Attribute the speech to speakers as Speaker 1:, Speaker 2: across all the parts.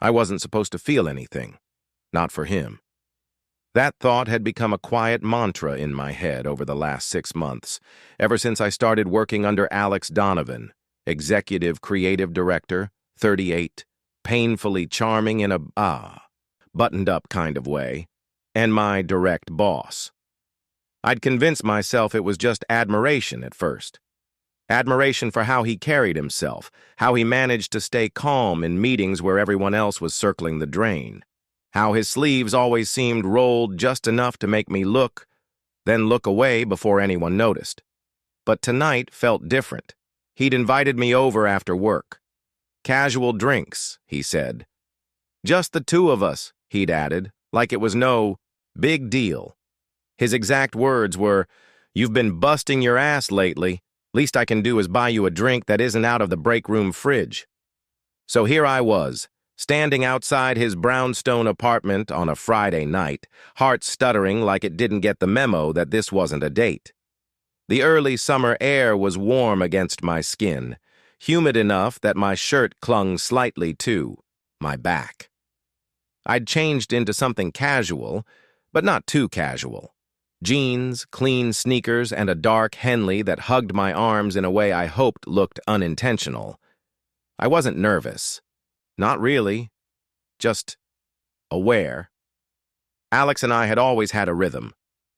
Speaker 1: I wasn't supposed to feel anything. Not for him. That thought had become a quiet mantra in my head over the last 6 months, ever since I started working under Alex Donovan, executive creative director, 38, painfully charming in a, buttoned-up kind of way, and my direct boss. I'd convinced myself it was just admiration at first. Admiration for how he carried himself, how he managed to stay calm in meetings where everyone else was circling the drain, how his sleeves always seemed rolled just enough to make me look, then look away before anyone noticed. But tonight felt different. He'd invited me over after work. Casual drinks, he said. Just the two of us, he'd added, like it was no big deal. His exact words were, "You've been busting your ass lately. Least I can do is buy you a drink that isn't out of the break room fridge." So here I was, standing outside his brownstone apartment on a Friday night, heart stuttering like it didn't get the memo that this wasn't a date. The early summer air was warm against my skin, humid enough that my shirt clung slightly to my back. I'd changed into something casual, but not too casual. Jeans, clean sneakers, and a dark Henley that hugged my arms in a way I hoped looked unintentional. I wasn't nervous. Not really. Just aware. Alex and I had always had a rhythm.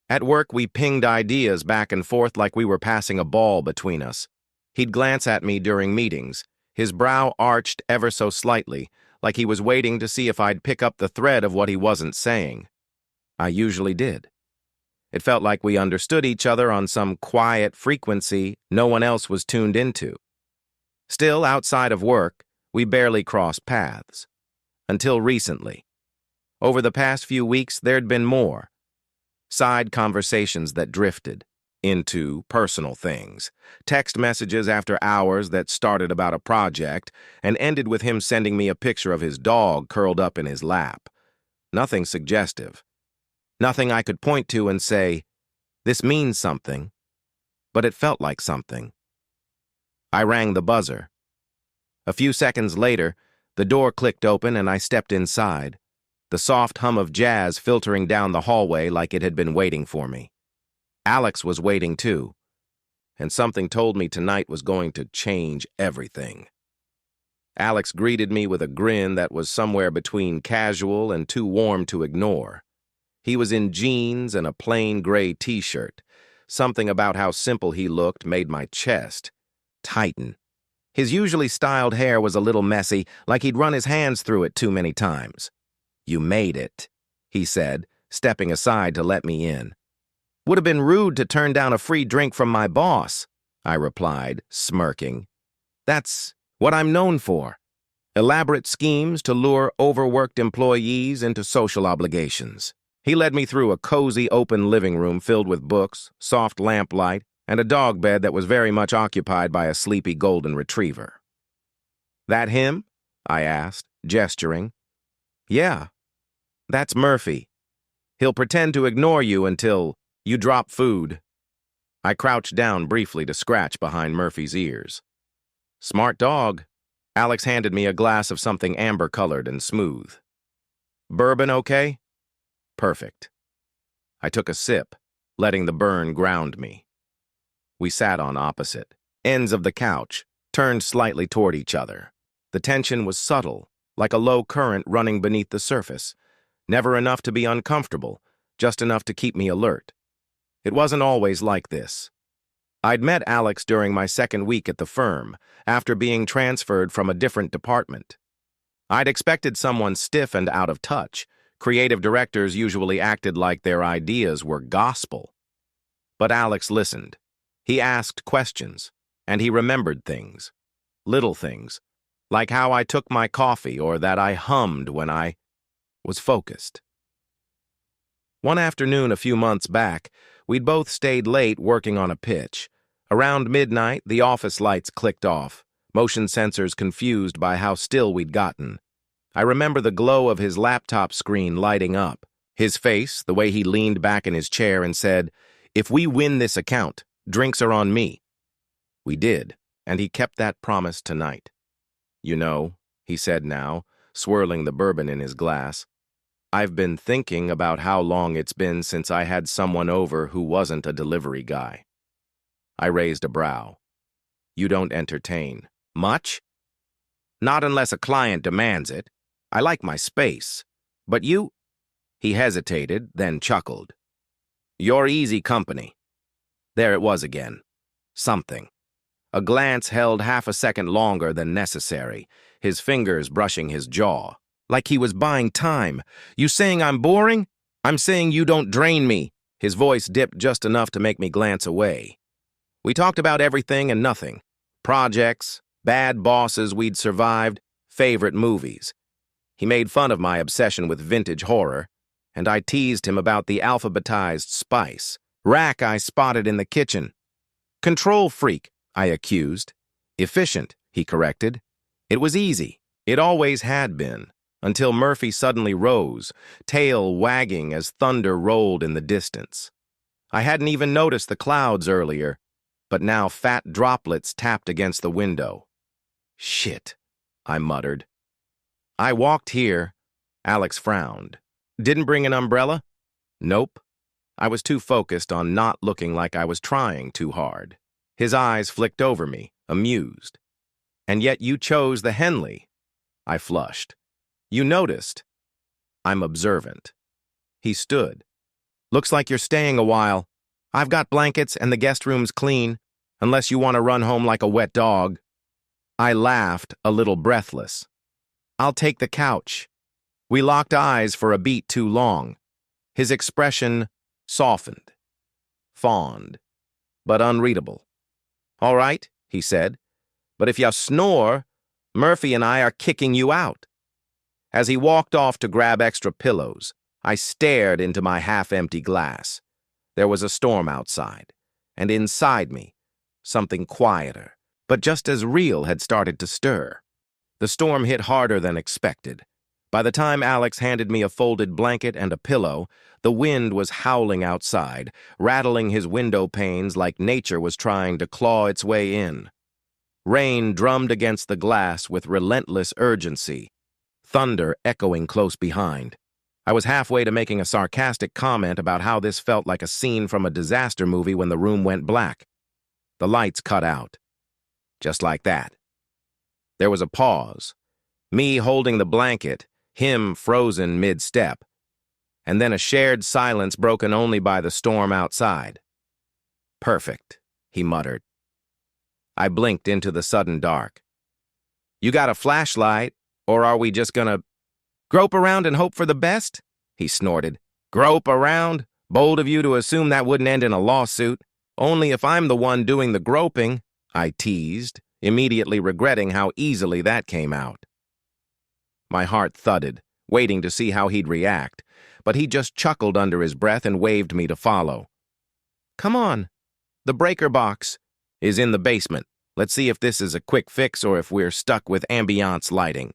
Speaker 1: At work, we pinged ideas back and forth like we were passing a ball between us. He'd glance at me during meetings, his brow arched ever so slightly, like he was waiting to see if I'd pick up the thread of what he wasn't saying. I usually did. It felt like we understood each other on some quiet frequency no one else was tuned into. Still, outside of work, we barely crossed paths. Until recently. Over the past few weeks, there'd been more. Side conversations that drifted into personal things. Text messages after hours that started about a project and ended with him sending me a picture of his dog curled up in his lap. Nothing suggestive. Nothing I could point to and say, "This means something," but it felt like something. I rang the buzzer. A few seconds later, the door clicked open and I stepped inside, the soft hum of jazz filtering down the hallway like it had been waiting for me. Alex was waiting too, and something told me tonight was going to change everything. Alex greeted me with a grin that was somewhere between casual and too warm to ignore. He was in jeans and a plain gray t-shirt. Something about how simple he looked made my chest tighten. His usually styled hair was a little messy, like he'd run his hands through it too many times. "You made it," he said, stepping aside to let me in. "Would have been rude to turn down a free drink from my boss," I replied, smirking. "That's what I'm known for. Elaborate schemes to lure overworked employees into social obligations." He led me through a cozy open living room filled with books, soft lamplight, and a dog bed that was very much occupied by a sleepy golden retriever. "That him?" I asked, gesturing. "Yeah, that's Murphy. He'll pretend to ignore you until you drop food." I crouched down briefly to scratch behind Murphy's ears. "Smart dog." Alex handed me a glass of something amber-colored and smooth. "Bourbon okay?" "Perfect." I took a sip, letting the burn ground me. We sat on opposite ends of the couch, turned slightly toward each other. The tension was subtle, like a low current running beneath the surface. Never enough to be uncomfortable, just enough to keep me alert. It wasn't always like this. I'd met Alex during my second week at the firm, after being transferred from a different department. I'd expected someone stiff and out of touch. Creative directors usually acted like their ideas were gospel. But Alex listened. He asked questions, and he remembered things. Little things, like how I took my coffee or that I hummed when I was focused. One afternoon a few months back, we'd both stayed late working on a pitch. Around midnight, the office lights clicked off, motion sensors confused by how still we'd gotten. I remember the glow of his laptop screen lighting up, his face, the way he leaned back in his chair and said, "If we win this account, drinks are on me." We did, and he kept that promise tonight. "You know," he said now, swirling the bourbon in his glass. "I've been thinking about how long it's been since I had someone over who wasn't a delivery guy." I raised a brow. "You don't entertain much?" "Not unless a client demands it. I like my space. But you—" He hesitated, then chuckled. "You're easy company." There it was again. Something. A glance held half a second longer than necessary, his fingers brushing his jaw. Like he was buying time. "You saying I'm boring?" "I'm saying you don't drain me." His voice dipped just enough to make me glance away. We talked about everything and nothing. Projects, bad bosses we'd survived, favorite movies. He made fun of my obsession with vintage horror, and I teased him about the alphabetized spice rack I spotted in the kitchen. "Control freak," I accused. "Efficient," he corrected. It was easy. It always had been, until Murphy suddenly rose, tail wagging as thunder rolled in the distance. I hadn't even noticed the clouds earlier, but now fat droplets tapped against the window. "Shit," I muttered. "I walked here." Alex frowned. "Didn't bring an umbrella?" "Nope." I was too focused on not looking like I was trying too hard. His eyes flicked over me, amused. "And yet you chose the Henley." I flushed. "You noticed." "I'm observant." He stood. "Looks like you're staying a while. I've got blankets and the guest room's clean, unless you want to run home like a wet dog." I laughed, a little breathless. "I'll take the couch." We locked eyes for a beat too long. His expression softened, fond, but unreadable. "All right," he said, "but if you snore, Murphy and I are kicking you out." As he walked off to grab extra pillows, I stared into my half-empty glass. There was a storm outside, and inside me, something quieter, but just as real had started to stir. The storm hit harder than expected. By the time Alex handed me a folded blanket and a pillow, the wind was howling outside, rattling his window panes like nature was trying to claw its way in. Rain drummed against the glass with relentless urgency, thunder echoing close behind. I was halfway to making a sarcastic comment about how this felt like a scene from a disaster movie when the room went black. The lights cut out. Just like that. There was a pause. Me holding the blanket, him frozen mid-step. And then a shared silence broken only by the storm outside. "Perfect," he muttered. I blinked into the sudden dark. "You got a flashlight, or are we just gonna grope around and hope for the best?" he snorted. "Grope around? Bold of you to assume that wouldn't end in a lawsuit. Only if I'm the one doing the groping," I teased, immediately regretting how easily that came out. My heart thudded, waiting to see how he'd react, but he just chuckled under his breath and waved me to follow. "Come on. The breaker box is in the basement. Let's see if this is a quick fix or if we're stuck with ambiance lighting."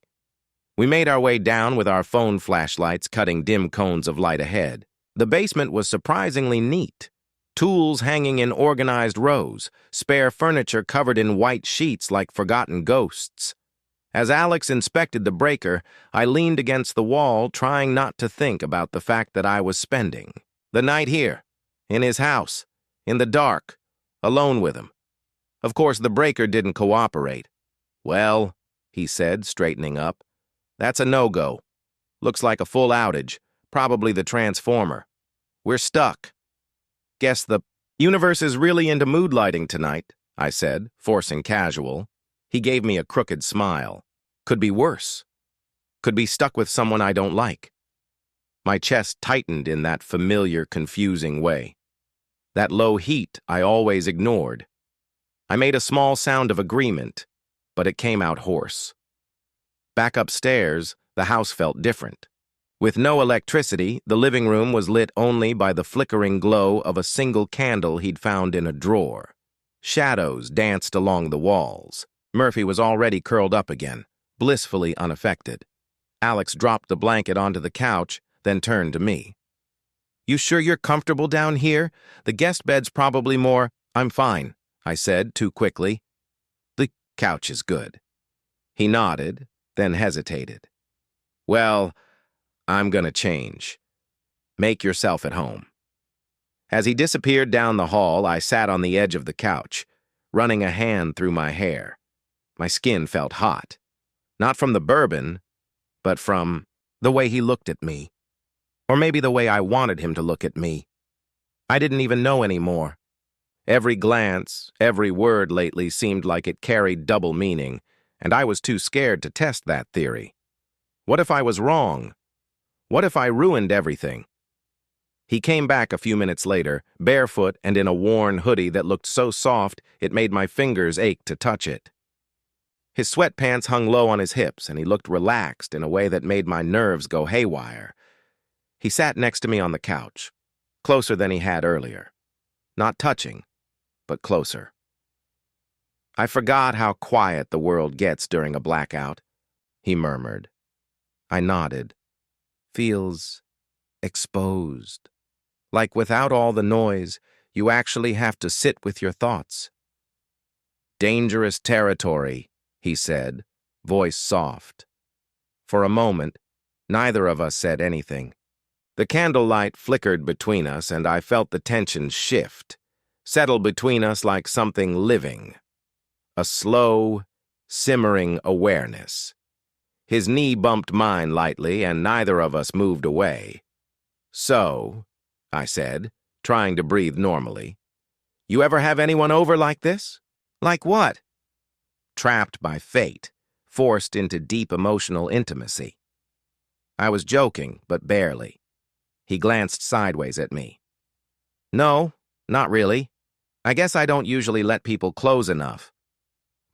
Speaker 1: We made our way down with our phone flashlights cutting dim cones of light ahead. The basement was surprisingly neat. Tools hanging in organized rows, spare furniture covered in white sheets like forgotten ghosts. As Alex inspected the breaker, I leaned against the wall, trying not to think about the fact that I was spending the night here, in his house, in the dark, alone with him. Of course, the breaker didn't cooperate. "Well," he said, straightening up, "that's a no-go. Looks like a full outage, probably the transformer. We're stuck." "Guess the universe is really into mood lighting tonight," I said, forcing casual. He gave me a crooked smile. "Could be worse. Could be stuck with someone I don't like." My chest tightened in that familiar, confusing way. That low heat I always ignored. I made a small sound of agreement, but it came out hoarse. Back upstairs, the house felt different. With no electricity, the living room was lit only by the flickering glow of a single candle he'd found in a drawer. Shadows danced along the walls. Murphy was already curled up again, blissfully unaffected. Alex dropped the blanket onto the couch, then turned to me. "You sure you're comfortable down here? The guest bed's probably more—" "I'm fine," I said too quickly. "The couch is good." He nodded, then hesitated. Well, I'm gonna change. Make yourself at home. As he disappeared down the hall, I sat on the edge of the couch, running a hand through my hair. My skin felt hot. Not from the bourbon, but from the way he looked at me. Or maybe the way I wanted him to look at me. I didn't even know anymore. Every glance, every word lately seemed like it carried double meaning, and I was too scared to test that theory. What if I was wrong? What if I ruined everything? He came back a few minutes later, barefoot and in a worn hoodie that looked so soft it made my fingers ache to touch it. His sweatpants hung low on his hips, and he looked relaxed in a way that made my nerves go haywire. He sat next to me on the couch, closer than he had earlier. Not touching, but closer. I forgot how quiet the world gets during a blackout, he murmured. I nodded. Feels exposed. Like without all the noise, you actually have to sit with your thoughts. Dangerous territory, he said, voice soft. For a moment, neither of us said anything. The candlelight flickered between us, and I felt the tension shift, settle between us like something living. A slow, simmering awareness. His knee bumped mine lightly, and neither of us moved away. So, I said, trying to breathe normally, you ever have anyone over like this? Like what? Trapped by fate, forced into deep emotional intimacy. I was joking, but barely. He glanced sideways at me. No, not really. I guess I don't usually let people close enough.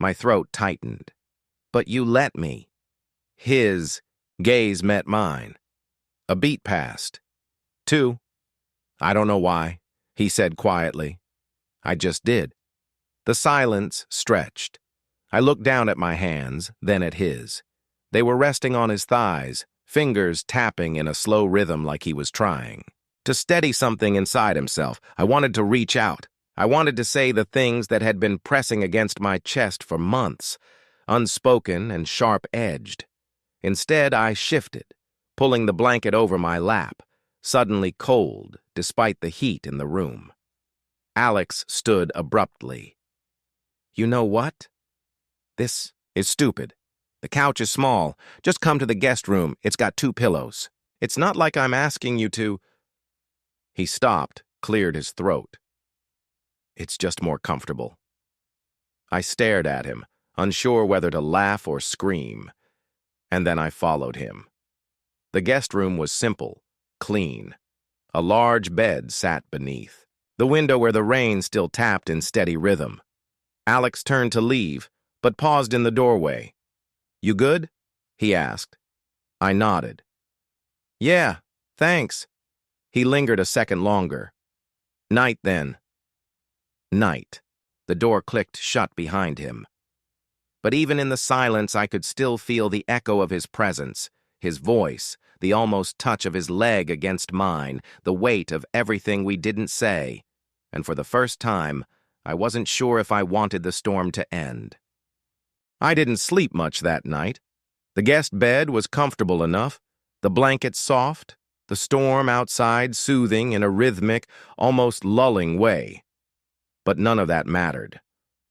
Speaker 1: My throat tightened. But you let me. His gaze met mine. A beat passed. 2. I don't know why, he said quietly. I just did. The silence stretched. I looked down at my hands, then at his. They were resting on his thighs, fingers tapping in a slow rhythm like he was trying to steady something inside himself. I wanted to reach out. I wanted to say the things that had been pressing against my chest for months, unspoken and sharp-edged. Instead, I shifted, pulling the blanket over my lap, suddenly cold despite the heat in the room. Alex stood abruptly. You know what? This is stupid. The couch is small. Just come to the guest room. It's got 2 pillows. It's not like I'm asking you to... He stopped, cleared his throat. It's just more comfortable. I stared at him, unsure whether to laugh or scream. And then I followed him. The guest room was simple, clean. A large bed sat beneath. The window where the rain still tapped in steady rhythm. Alex turned to leave, but paused in the doorway. You good? He asked. I nodded. Yeah, thanks. He lingered a second longer. Night then. Night. The door clicked shut behind him. But even in the silence, I could still feel the echo of his presence, his voice, the almost touch of his leg against mine, the weight of everything we didn't say. And for the first time, I wasn't sure if I wanted the storm to end. I didn't sleep much that night. The guest bed was comfortable enough, the blankets soft, the storm outside soothing in a rhythmic, almost lulling way. But none of that mattered.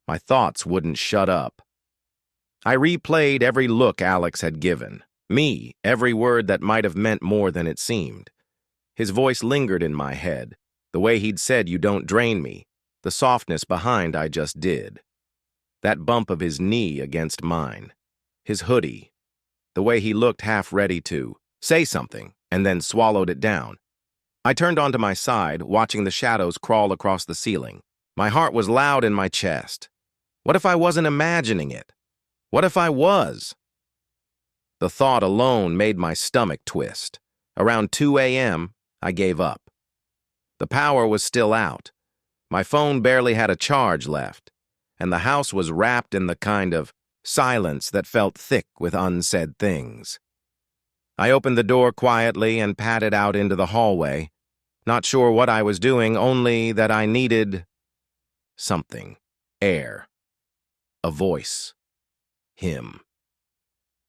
Speaker 1: My thoughts wouldn't shut up. I replayed every look Alex had given, me, every word that might have meant more than it seemed. His voice lingered in my head, the way he'd said you don't drain me, the softness behind I just did. That bump of his knee against mine, his hoodie, the way he looked half ready to say something and then swallowed it down. I turned onto my side, watching the shadows crawl across the ceiling. My heart was loud in my chest. What if I wasn't imagining it? What if I was? The thought alone made my stomach twist. Around 2 a.m., I gave up. The power was still out. My phone barely had a charge left, and the house was wrapped in the kind of silence that felt thick with unsaid things. I opened the door quietly and padded out into the hallway, not sure what I was doing, only that I needed something. Air. A voice. Him.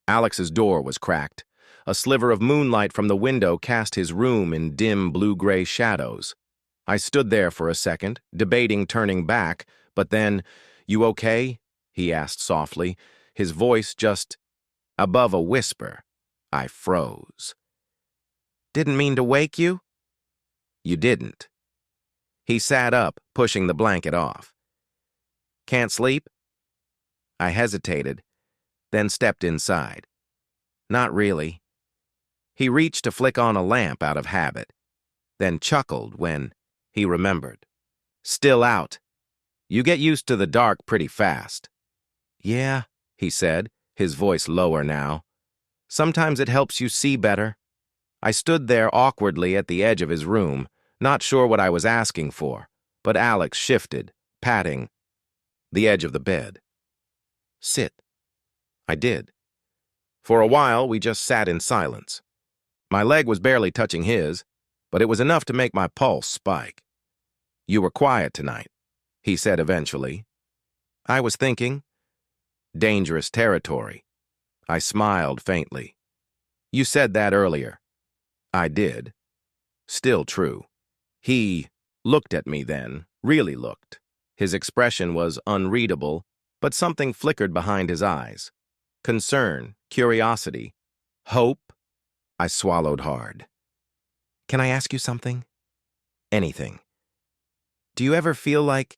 Speaker 1: Alex's door was cracked. A sliver of moonlight from the window cast his room in dim blue-gray shadows. I stood there for a second, debating turning back, but then, "You okay?" he asked softly, his voice just above a whisper. I froze. "Didn't mean to wake you?" "You didn't." He sat up, pushing the blanket off. "Can't sleep?" I hesitated, then stepped inside. "Not really." He reached to flick on a lamp out of habit, then chuckled when he remembered. "Still out. You get used to the dark pretty fast." "Yeah," he said, his voice lower now. "Sometimes it helps you see better." I stood there awkwardly at the edge of his room, not sure what I was asking for, but Alex shifted, patting the edge of the bed. "Sit." I did. For a while, we just sat in silence. My leg was barely touching his, but it was enough to make my pulse spike. "You were quiet tonight," he said eventually. "I was thinking." Dangerous territory. I smiled faintly. "You said that earlier." I did. Still true. He looked at me then, really looked. His expression was unreadable, but something flickered behind his eyes. Concern, curiosity, hope. I swallowed hard. "Can I ask you something?" "Anything." "Do you ever feel like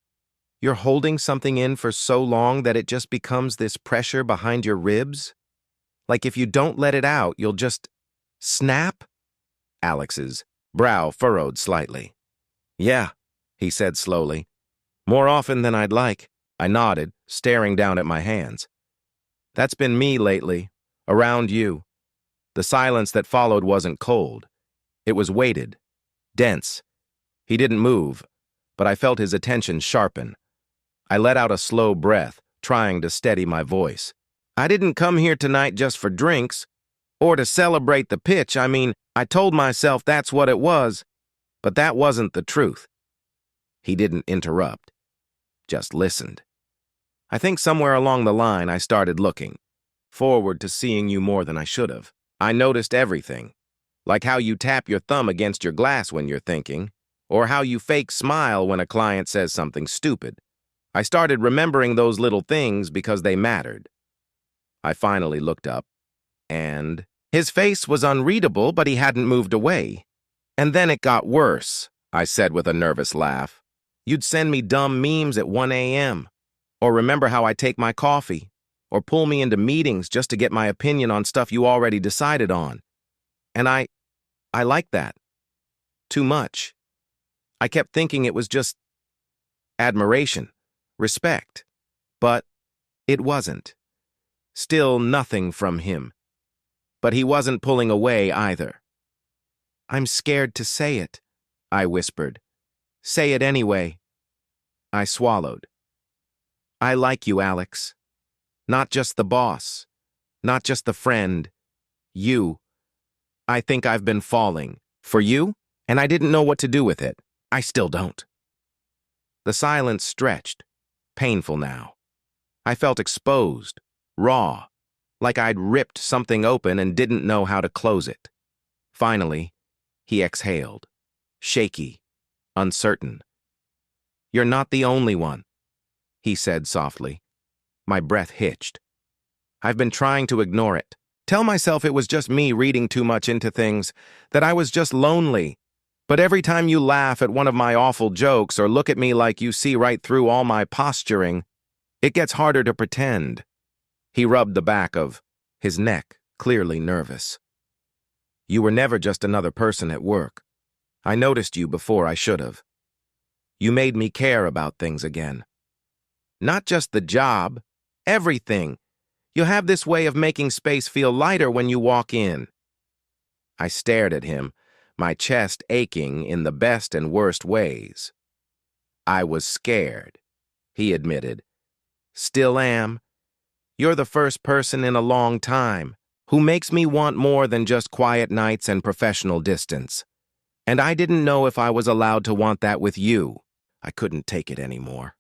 Speaker 1: you're holding something in for so long that it just becomes this pressure behind your ribs? Like if you don't let it out, you'll just snap?" Alex's brow furrowed slightly. "Yeah," he said slowly. "More often than I'd like." I nodded, staring down at my hands. "That's been me lately, around you." The silence that followed wasn't cold. It was weighted, dense. He didn't move, but I felt his attention sharpen. I let out a slow breath, trying to steady my voice. "I didn't come here tonight just for drinks, or to celebrate the pitch. I mean, I told myself that's what it was, but that wasn't the truth." He didn't interrupt, just listened. "I think somewhere along the line I started looking forward to seeing you more than I should have. I noticed everything, like how you tap your thumb against your glass when you're thinking, or how you fake smile when a client says something stupid. I started remembering those little things because they mattered." I finally looked up, and his face was unreadable, but he hadn't moved away. "And then it got worse," I said with a nervous laugh. "You'd send me dumb memes at 1 a.m., or remember how I take my coffee, or pull me into meetings just to get my opinion on stuff you already decided on. And I liked that. Too much. I kept thinking it was just admiration, respect. But it wasn't. Still nothing from him. But he wasn't pulling away either." "I'm scared to say it," I whispered. "Say it anyway." I swallowed. "I like you, Alex. Not just the boss. Not just the friend. You. I think I've been falling for you, and I didn't know what to do with it. I still don't." The silence stretched, painful now. I felt exposed, raw, like I'd ripped something open and didn't know how to close it. Finally, he exhaled, shaky, uncertain. "You're not the only one," he said softly. My breath hitched. I've been trying to ignore it. Tell myself it was just me reading too much into things, that I was just lonely. But every time you laugh at one of my awful jokes or look at me like you see right through all my posturing, it gets harder to pretend. He rubbed the back of his neck, clearly nervous. "You were never just another person at work. I noticed you before I should have. You made me care about things again. Not just the job, everything. You have this way of making space feel lighter when you walk in." I stared at him, my chest aching in the best and worst ways. "I was scared," he admitted. "Still am. You're the first person in a long time who makes me want more than just quiet nights and professional distance. And I didn't know if I was allowed to want that with you." I couldn't take it anymore.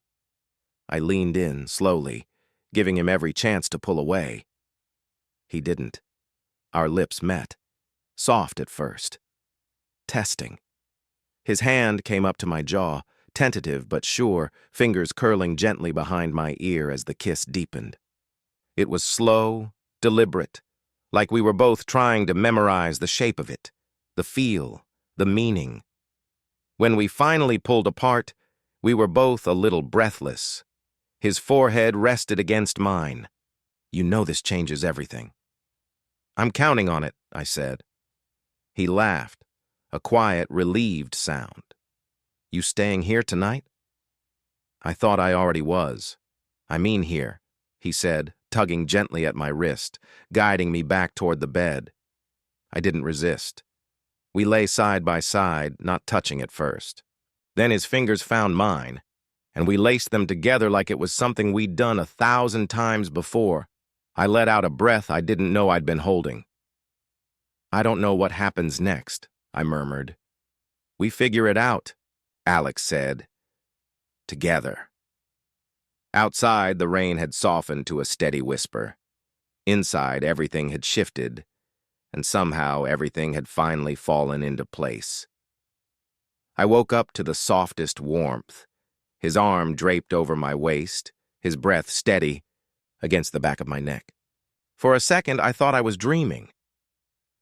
Speaker 1: I leaned in, slowly, giving him every chance to pull away. He didn't. Our lips met. soft at first. Testing. His hand came up to my jaw, tentative but sure, fingers curling gently behind my ear as the kiss deepened. It was slow, deliberate, like we were both trying to memorize the shape of it, the feel, the meaning. When we finally pulled apart, we were both a little breathless. His forehead rested against mine. "You know this changes everything." "I'm counting on it," I said. He laughed, a quiet, relieved sound. "You staying here tonight?" I thought I already was. "I mean here," he said, tugging gently at my wrist, guiding me back toward the bed. I didn't resist. We lay side by side, not touching at first. Then his fingers found mine, and we laced them together like it was something we'd done 1,000 times before. I let out a breath I didn't know I'd been holding. "I don't know what happens next," I murmured. "We figure it out," Alex said. "Together." Outside, the rain had softened to a steady whisper. Inside, everything had shifted, and somehow everything had finally fallen into place. I woke up to the softest warmth, his arm draped over my waist, his breath steady against the back of my neck. For a second, I thought I was dreaming.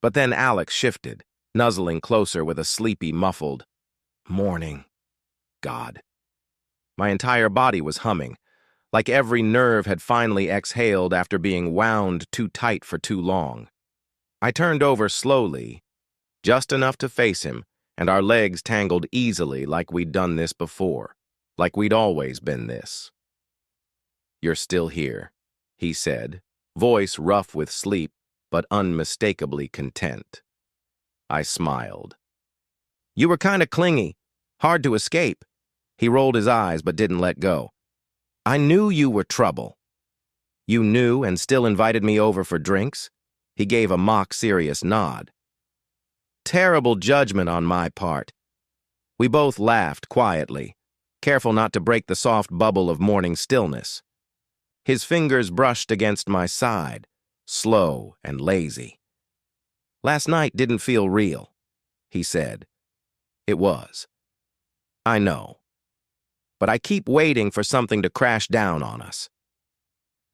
Speaker 1: But then Alex shifted, nuzzling closer with a sleepy, muffled, "Morning." God. My entire body was humming, like every nerve had finally exhaled after being wound too tight for too long. I turned over slowly, just enough to face him, and our legs tangled easily like we'd done this before, like we'd always been this. "You're still here," he said, voice rough with sleep, but unmistakably content. I smiled. "You were kind of clingy, hard to escape." He rolled his eyes but didn't let go. "I knew you were trouble." "You knew and still invited me over for drinks?" He gave a mock-serious nod. "Terrible judgment on my part." We both laughed quietly, careful not to break the soft bubble of morning stillness. His fingers brushed against my side, slow and lazy. "Last night didn't feel real," he said. "It was. I know. But I keep waiting for something to crash down on us."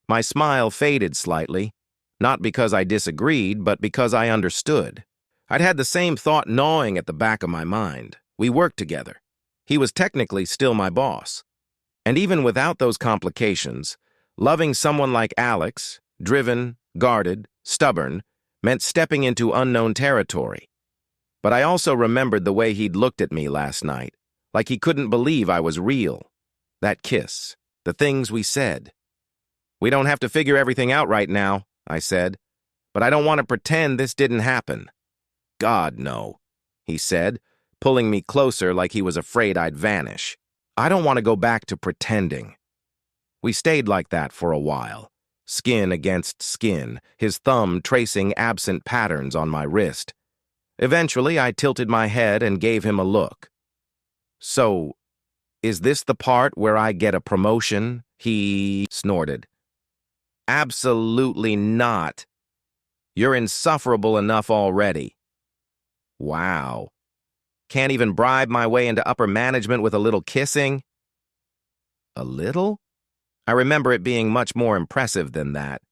Speaker 1: My smile faded slightly, not because I disagreed, but because I understood. I'd had the same thought gnawing at the back of my mind. We worked together. He was technically still my boss. And even without those complications, loving someone like Alex, driven, guarded, stubborn, meant stepping into unknown territory. But I also remembered the way he'd looked at me last night, like he couldn't believe I was real. That kiss, the things we said. "We don't have to figure everything out right now," I said, "but I don't want to pretend this didn't happen." "God, no," he said, pulling me closer like he was afraid I'd vanish. "I don't want to go back to pretending." We stayed like that for a while, skin against skin, his thumb tracing absent patterns on my wrist. Eventually, I tilted my head and gave him a look. "So, is this the part where I get a promotion?" he snorted. "Absolutely not. You're insufferable enough already." Wow. Can't even bribe my way into upper management with a little kissing? A little? I remember it being much more impressive than that.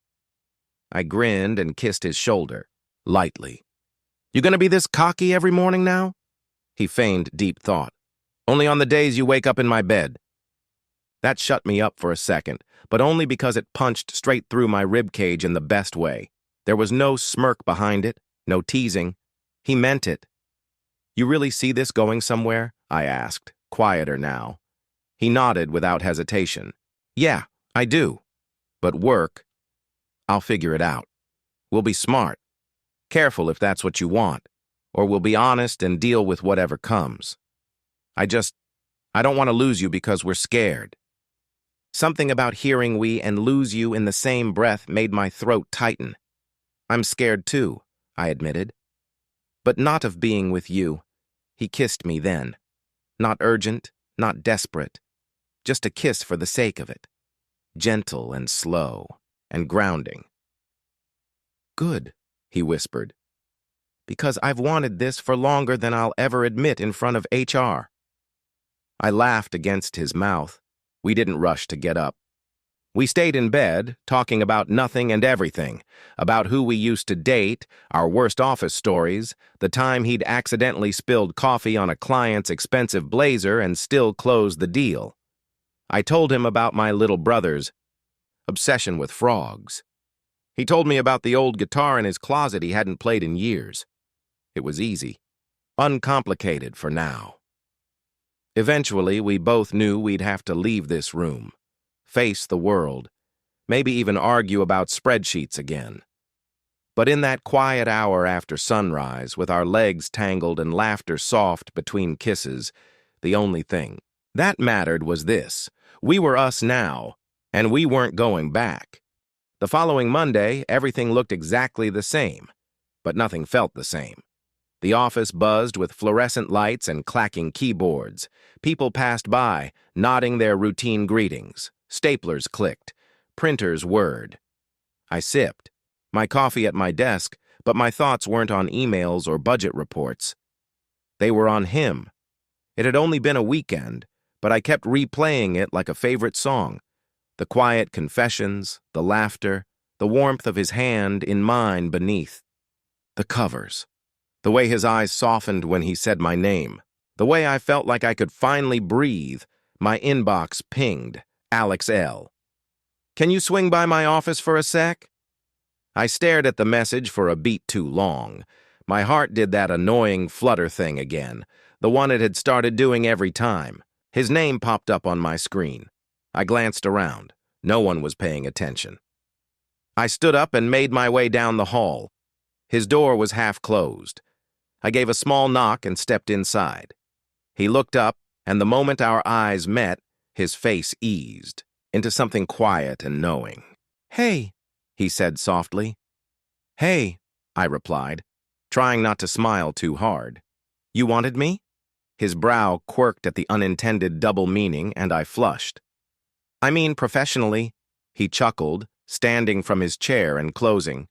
Speaker 1: I grinned and kissed his shoulder, lightly. "You gonna be this cocky every morning now?" He feigned deep thought. "Only on the days you wake up in my bed." That shut me up for a second, but only because it punched straight through my ribcage in the best way. There was no smirk behind it, no teasing. He meant it. "You really see this going somewhere?" I asked, quieter now. He nodded without hesitation. "Yeah, I do. But work, I'll figure it out. We'll be smart. Careful if that's what you want. Or we'll be honest and deal with whatever comes. I don't want to lose you because we're scared." Something about hearing "we" and "lose you" in the same breath made my throat tighten. "I'm scared too," I admitted. "But not of being with you." He kissed me then. Not urgent, not desperate. Just a kiss for the sake of it. Gentle and slow and grounding. "Good," he whispered. because I've wanted this for longer than I'll ever admit in front of HR. I laughed against his mouth. We didn't rush to get up. We stayed in bed, talking about nothing and everything, about who we used to date, our worst office stories, the time he'd accidentally spilled coffee on a client's expensive blazer and still closed the deal. I told him about my little brother's obsession with frogs. He told me about the old guitar in his closet he hadn't played in years. It was easy, uncomplicated for now. Eventually, we both knew we'd have to leave this room, face the world, maybe even argue about spreadsheets again. But in that quiet hour after sunrise, with our legs tangled and laughter soft between kisses, the only thing that mattered was this: we were us now, and we weren't going back. The following Monday, everything looked exactly the same, but nothing felt the same. The office buzzed with fluorescent lights and clacking keyboards. People passed by, nodding their routine greetings. Staplers clicked. Printers whirred. I sipped my coffee at my desk, but my thoughts weren't on emails or budget reports. They were on him. It had only been a weekend, but I kept replaying it like a favorite song. The quiet confessions, the laughter, the warmth of his hand in mine beneath. The covers. The way his eyes softened when he said my name. The way I felt like I could finally breathe. My inbox pinged. Alex L. Can you swing by my office for a sec? I stared at the message for a beat too long. My heart did that annoying flutter thing again, the one it had started doing every time. His name popped up on my screen. I glanced around. No one was paying attention. I stood up and made my way down the hall. His door was half closed. I gave a small knock and stepped inside. He looked up, and the moment our eyes met, his face eased into something quiet and knowing. "Hey," he said softly. "Hey," I replied, trying not to smile too hard. "You wanted me?" His brow quirked at the unintended double meaning, and I flushed. "I mean professionally," he chuckled, standing from his chair and closing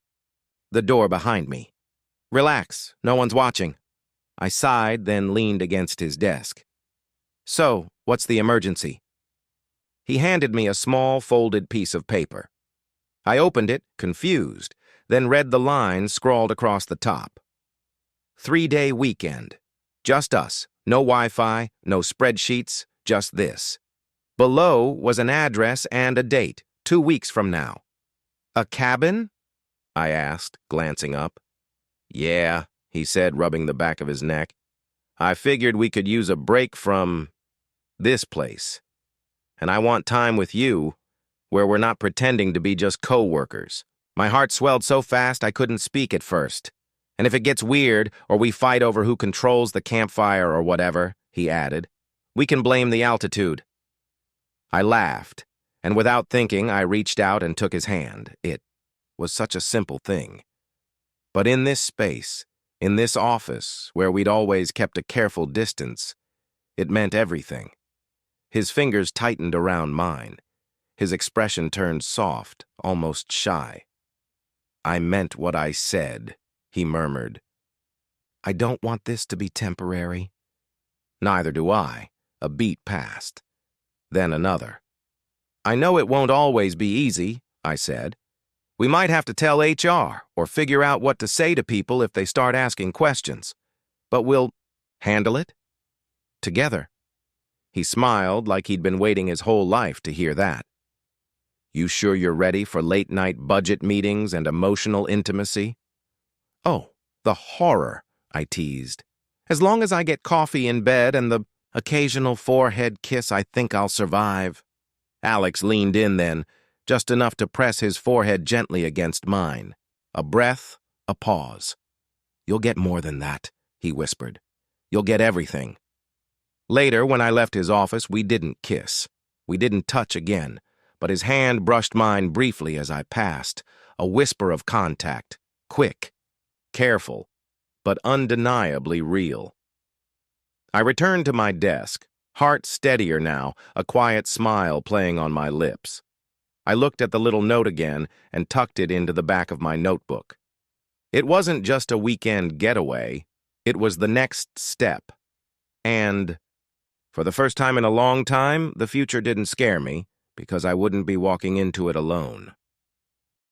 Speaker 1: the door behind me. "Relax, no one's watching." I sighed, then leaned against his desk. "So, what's the emergency?" He handed me a small, folded piece of paper. I opened it, confused, then read the lines scrawled across the top. 3-day weekend. Just us. No Wi-Fi, no spreadsheets, just this. Below was an address and a date, 2 weeks from now. "A cabin?" I asked, glancing up. "Yeah," he said, rubbing the back of his neck. "I figured we could use a break from this place. And I want time with you, where we're not pretending to be just co-workers." My heart swelled so fast I couldn't speak at first. "And if it gets weird, or we fight over who controls the campfire or whatever," he added, "we can blame the altitude." I laughed, and without thinking, I reached out and took his hand. It was such a simple thing. But in this space, in this office, where we'd always kept a careful distance, it meant everything. His fingers tightened around mine. His expression turned soft, almost shy. "I meant what I said," he murmured. "I don't want this to be temporary." "Neither do I." A beat passed. Then another. "I know it won't always be easy," I said. "We might have to tell HR or figure out what to say to people if they start asking questions. But we'll handle it together." He smiled like he'd been waiting his whole life to hear that. "You sure you're ready for late-night budget meetings and emotional intimacy?" "Oh, the horror," I teased. "As long as I get coffee in bed and the occasional forehead kiss, I think I'll survive." Alex leaned in then, just enough to press his forehead gently against mine. A breath, a pause. "You'll get more than that," he whispered. "You'll get everything." Later, when I left his office, we didn't kiss. We didn't touch again, but his hand brushed mine briefly as I passed, a whisper of contact, quick, careful, but undeniably real. I returned to my desk, heart steadier now, a quiet smile playing on my lips. I looked at the little note again and tucked it into the back of my notebook. It wasn't just a weekend getaway, it was the next step. And for the first time in a long time, the future didn't scare me because I wouldn't be walking into it alone.